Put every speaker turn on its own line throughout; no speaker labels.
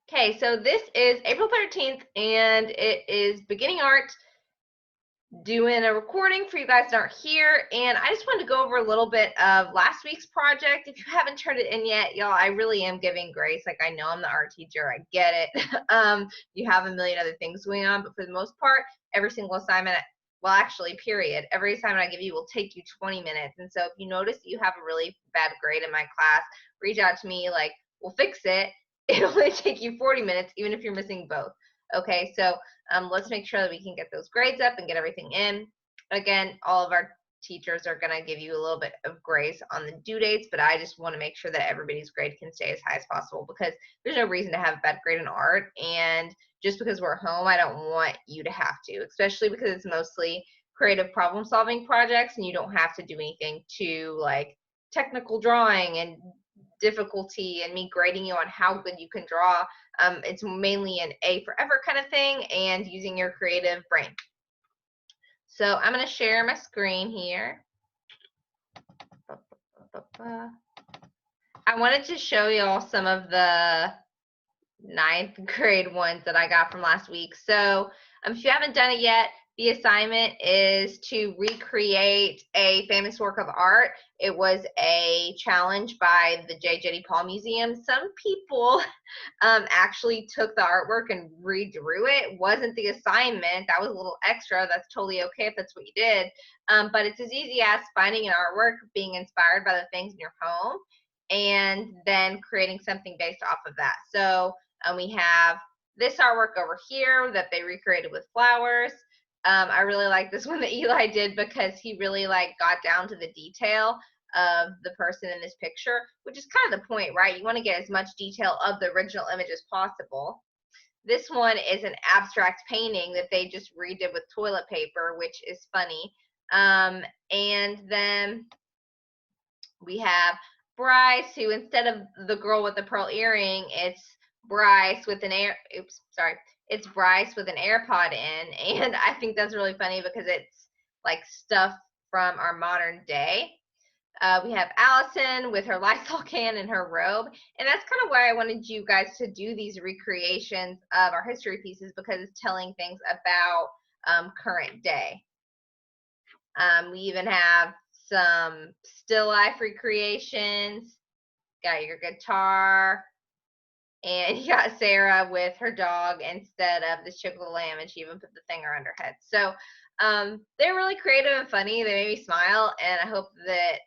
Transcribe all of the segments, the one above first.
Okay, so this is April 13th, and it is beginning art, doing a recording for you guys that aren't here. And I just wanted to go over a little bit of last week's project. If you haven't turned it in yet, y'all, I really am giving grace. Like, I know I'm the art teacher, I get it. You have a million other things going on, but for the most part, every single assignment, well, actually, period, every assignment I give you will take you 20 minutes. And so if you notice that you have a really bad grade in my class, reach out to me, like, we'll fix it. It'll only take you 40 minutes, even if you're missing both. Okay, so let's make sure that we can get those grades up and get everything in. Again, all of our teachers are going to give you a little bit of grace on the due dates, but I just want to make sure that everybody's grade can stay as high as possible, because there's no reason to have a bad grade in art. And just because we're home, I don't want you to have to, especially because it's mostly creative problem solving projects and you don't have to do anything to like technical drawing and difficulty and me grading you on how good you can draw. It's mainly an A for effort kind of thing and using your creative brain. So I'm going to share my screen here. I wanted to show y'all some of the 9th grade ones that I got from last week. So if you haven't done it yet, the assignment is to recreate a famous work of art. It was a challenge by the J. Jetty Paul Museum. Some people actually took the artwork and redrew it. It wasn't the assignment. That was a little extra. That's totally okay if that's what you did. But it's as easy as finding an artwork, being inspired by the things in your home, and then creating something based off of that. So we have this artwork over here that they recreated with flowers. I really like this one that Eli did because he really like got down to the detail of the person in this picture, which is kind of the point, right? You want to get as much detail of the original image as possible. This one is an abstract painting that they just redid with toilet paper, which is funny. And then we have Bryce, who instead of the girl with the pearl earring, it's Bryce with an it's Bryce with an AirPod in. And I think that's really funny because it's like stuff from our modern day. We have Allison with her Lysol can and her robe. And that's kind of why I wanted you guys to do these recreations of our history pieces, because it's telling things about current day. We even have some still life recreations. Got your guitar. And you got Sarah with her dog instead of the chick with the lamb, and she even put the thing around her head. So they're really creative and funny. They made me smile, and I hope that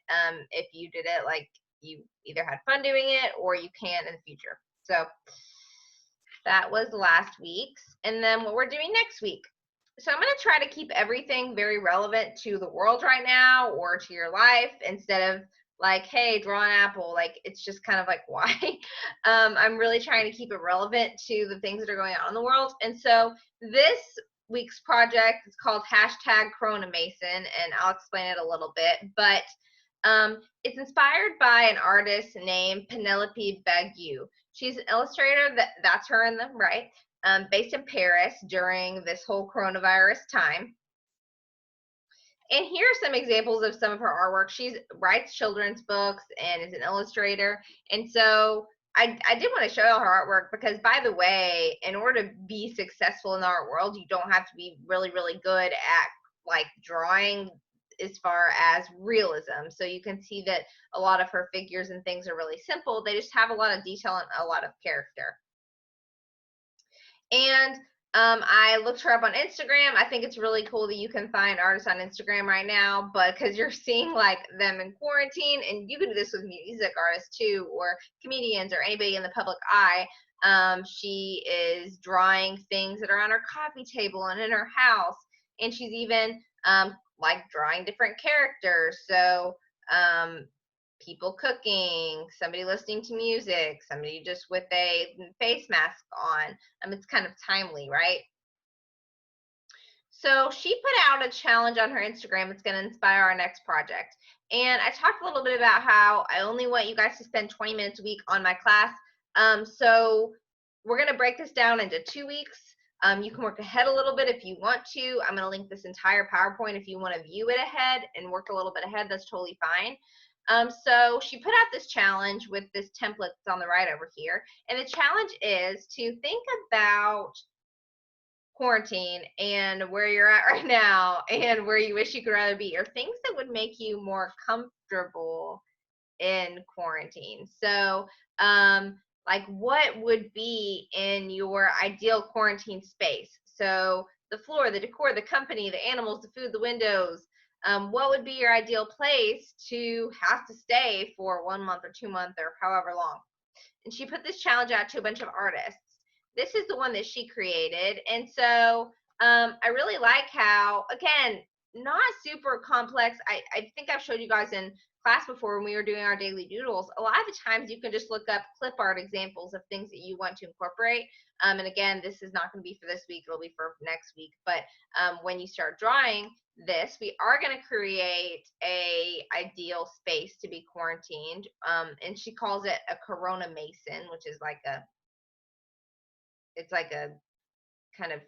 if you did it, like, you either had fun doing it or you can in the future. So that was last week's. And then what we're doing next week. So I'm going to try to keep everything very relevant to the world right now or to your life, instead of like, hey, draw an apple. Like, it's just kind of like, why? I'm really trying to keep it relevant to the things that are going on in the world. And so this week's project is called #Corona Mason, and I'll explain it a little bit. But it's inspired by an artist named Penelope Bagiu. She's an illustrator, that's her in the right, based in Paris during this whole coronavirus time. And here are some examples of some of her artwork. She writes children's books and is an illustrator. And so I did want to show you her artwork because, by the way, in order to be successful in the art world, you don't have to be really, really good at like drawing as far as realism. So you can see that a lot of her figures and things are really simple. They just have a lot of detail and a lot of character. And I looked her up on Instagram. I think it's really cool that you can find artists on Instagram right now, but because you're seeing like them in quarantine, and you can do this with music artists too, or comedians, or anybody in the public eye. She is drawing things that are on her coffee table and in her house, and she's even like drawing different characters. So people cooking, somebody listening to music, somebody just with a face mask on. It's kind of timely, right? So she put out a challenge on her Instagram that's going to inspire our next project. And I talked a little bit about how I only want you guys to spend 20 minutes a week on my class. So we're going to break this down into 2 weeks. You can work ahead a little bit if you want to. I'm going to link this entire PowerPoint if you want to view it ahead and work a little bit ahead. That's totally fine. So she put out this challenge with this template that's on the right over here. And the challenge is to think about quarantine and where you're at right now and where you wish you could rather be, or things that would make you more comfortable in quarantine. So, like what would be in your ideal quarantine space? So, the floor, the decor, the company, the animals, the food, the windows. What would be your ideal place to have to stay for 1 month or 2 months or however long? And she put this challenge out to a bunch of artists. This is the one that she created. And so I really like how, again, not super complex. I think I've showed you guys in class before when we were doing our daily doodles. A lot of the times you can just look up clip art examples of things that you want to incorporate. And again, this is not going to be for this week, it'll be for next week. But when you start drawing this, we are going to create a ideal space to be quarantined. And she calls it a Corona Mason, which is like it's like a kind of,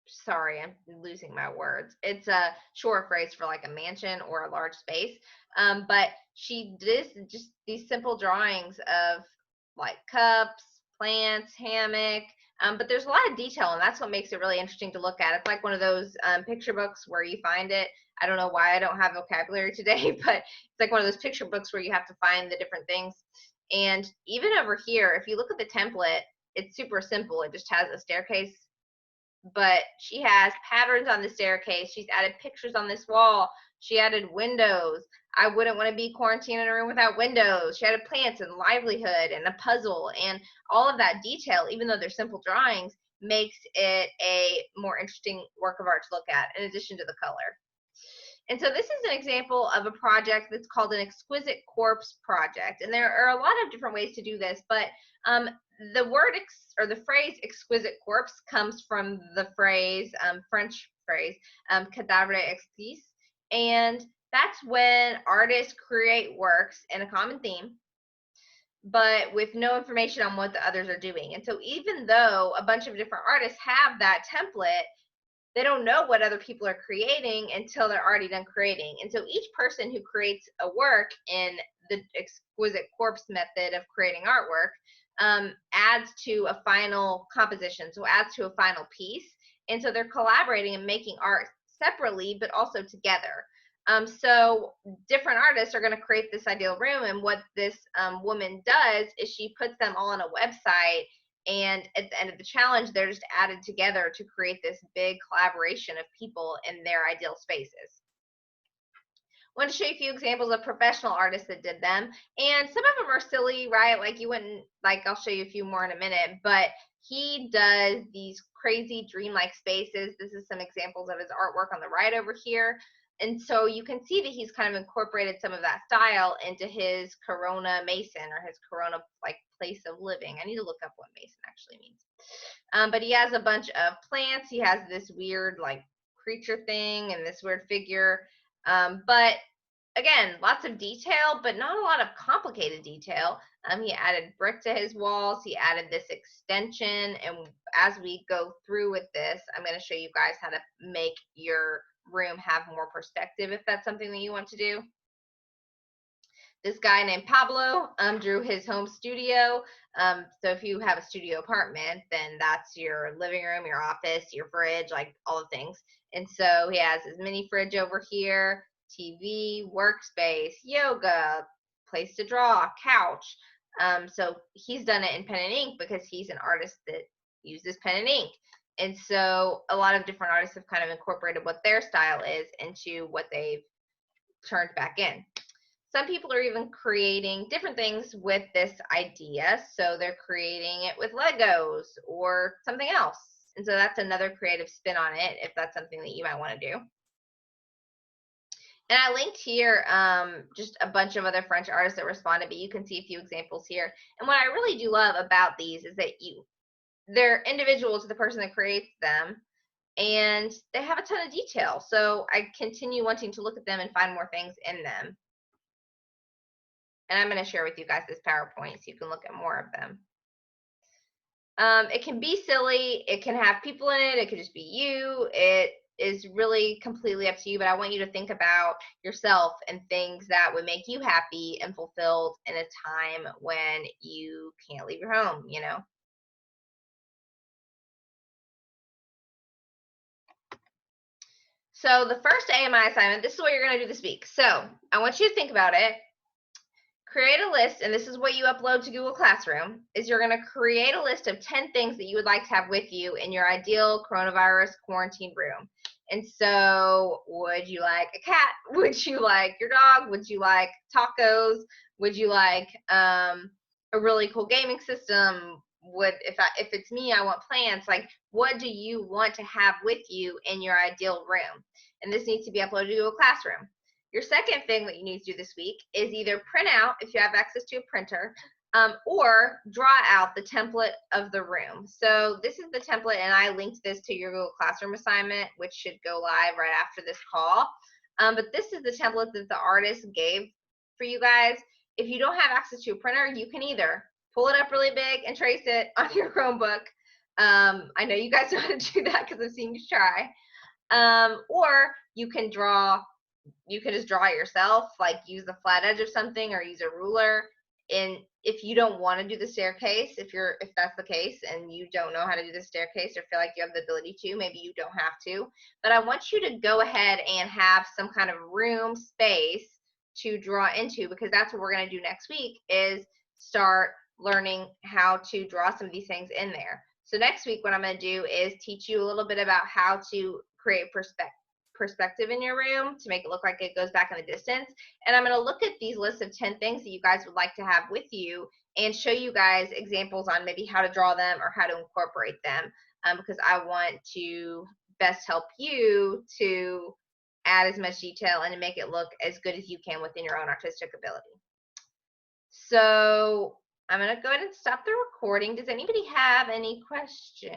sorry, I'm losing my words. It's a short phrase for like a mansion or a large space. But she did just these simple drawings of like cups, plants, hammock. But there's a lot of detail, and that's what makes it really interesting to look at. It's like one of those picture books where you find it. I don't know why I don't have vocabulary today, but it's like one of those picture books where you have to find the different things. And even over here, if you look at the template, it's super simple. It just has a staircase, but she has patterns on the staircase. She's added pictures on this wall. She added windows. I wouldn't want to be quarantined in a room without windows. She added plants and livelihood and a puzzle, and all of that detail, even though they're simple drawings, makes it a more interesting work of art to look at, in addition to the color. And so this is an example of a project that's called an exquisite corpse project. And there are a lot of different ways to do this, but the word or the phrase exquisite corpse comes from the phrase, French phrase, cadavre exquis. And that's when artists create works in a common theme, but with no information on what the others are doing. And so even though a bunch of different artists have that template, they don't know what other people are creating until they're already done creating. And so each person who creates a work in the exquisite corpse method of creating artwork adds to a final composition, so adds to a final piece. And so they're collaborating and making art separately, but also together. So different artists are going to create this ideal room, and what this woman does is she puts them all on a website, and at the end of the challenge, they're just added together to create this big collaboration of people in their ideal spaces. I want to show you a few examples of professional artists that did them. And some of them are silly, right? Like you wouldn't, like I'll show you a few more in a minute, but he does these crazy dreamlike spaces. This is some examples of his artwork on the right over here. And so you can see that he's kind of incorporated some of that style into his Corona Mason, or his Corona like place of living. I need to look up what Mason actually means. But he has a bunch of plants. He has this weird like creature thing and this weird figure. But again, lots of detail, but not a lot of complicated detail. He added brick to his walls. He added this extension. And as we go through with this, I'm going to show you guys how to make your room have more perspective if that's something that you want to do. This guy named Pablo drew his home studio. So if you have a studio apartment, then that's your living room, your office, your fridge, like all the things. And so he has his mini fridge over here, TV, workspace, yoga, place to draw, couch. So he's done it in pen and ink because he's an artist that uses pen and ink. And so a lot of different artists have kind of incorporated what their style is into what they've turned back in. Some people are even creating different things with this idea. So they're creating it with Legos or something else. And so that's another creative spin on it if that's something that you might want to do. And I linked here just a bunch of other French artists that responded, but you can see a few examples here. And what I really do love about these is that they're individual to the person that creates them, and they have a ton of detail. So I continue wanting to look at them and find more things in them. And I'm going to share with you guys this PowerPoint so you can look at more of them. It can be silly. It can have people in it. It could just be you. is really completely up to you, but I want you to think about yourself and things that would make you happy and fulfilled in a time when you can't leave your home, you know? So the first AMI assignment, this is what you're going to do this week. So I want you to think about it. Create a list, and this is what you upload to Google Classroom, is you're going to create a list of 10 things that you would like to have with you in your ideal coronavirus quarantine room. And so, would you like a cat? Would you like your dog? Would you like tacos? Would you like a really cool gaming system? If it's me, I want plants. Like, what do you want to have with you in your ideal room? And this needs to be uploaded to Google Classroom. Your second thing that you need to do this week is either print out, if you have access to a printer, or draw out the template of the room. So this is the template, and I linked this to your Google Classroom assignment, which should go live right after this call. But this is the template that the artist gave for you guys. If you don't have access to a printer, you can either pull it up really big and trace it on your Chromebook. I know you guys know how to do that because I've seen you try. Or you can just draw it yourself, like use the flat edge of something or use a ruler. And if you don't want to do the staircase, if that's the case and you don't know how to do the staircase or feel like you have the ability to, maybe you don't have to. But I want you to go ahead and have some kind of room space to draw into, because that's what we're going to do next week, is start learning how to draw some of these things in there. So next week, what I'm going to do is teach you a little bit about how to create perspective in your room to make it look like it goes back in the distance. And I'm going to look at these lists of 10 things that you guys would like to have with you and show you guys examples on maybe how to draw them or how to incorporate them, because I want to best help you to add as much detail and to make it look as good as you can within your own artistic ability. So I'm going to go ahead and stop the recording. Does anybody have any questions?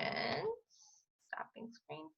Stopping screen.